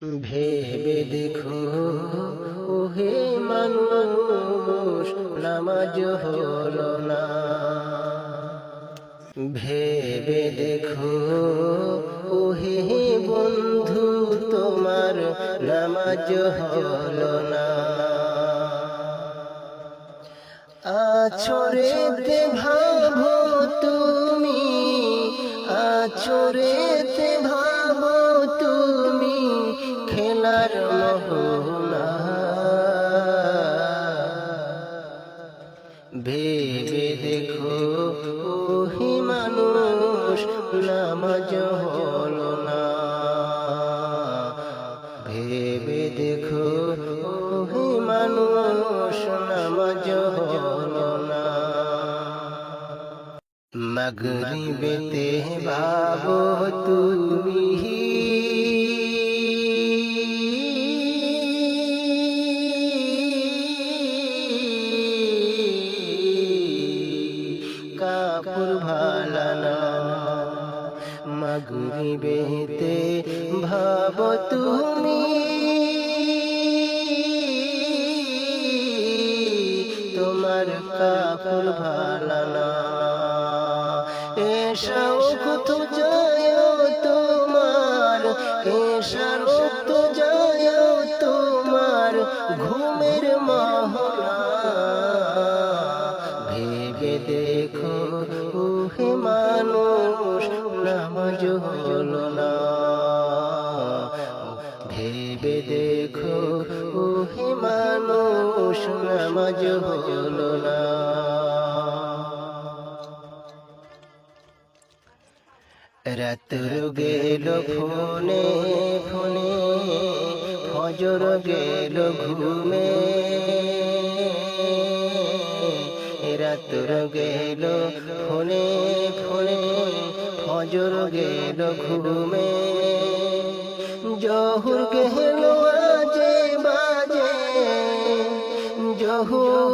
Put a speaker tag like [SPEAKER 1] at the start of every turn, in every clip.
[SPEAKER 1] ভেবে দেখো ওহে মানুষ, নামাজ হলো না। ভেবে দেখো ওহে বন্ধু, তোমার নামাজ হলো না। আছরেতে ভাবো তুমি, আছরেতে ভাবো তুমি খেলার মোহনা। ভেবে দেখো ওহে মানুষ, নামাজ হলো না। ভেবে দেখো ওহে মানুষ, নামাজ হলো না। মাগরিবেতে ভাবো তুমি, কাপড় ভালানা। মাগরিবেতে ভাবো তুমি, তোমার কাপড় ভালানা। এসাও কত যায় তোমার, এসাও তো যায় তোমার ঘুমের মহলা। ভেবে দেখো ওহে মানুষ, নামাজ হলো না। ভেবে দেখো ওহে মানুষ, নামাজ হলো না। রাত্র গেল ফোনে ফোনে, ফজর গেল ঘুমে। রাত্র গেল ফোনে ফোনে, ফজর গেল ঘুমে। জহুর গেল বাজে বাজে, জহুর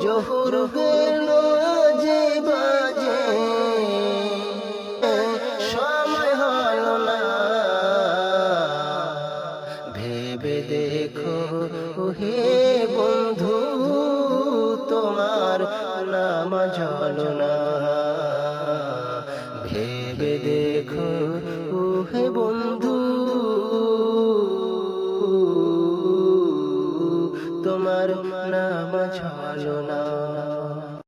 [SPEAKER 1] জহুর গেল বাজে বাজে, সময় হলো না। ভেবে দেখো ওহে বন্ধু, তোমার নামাজ হলো না। ভেবে দেখো ওহে বন্ধু, তোমার নামাজ হলো না।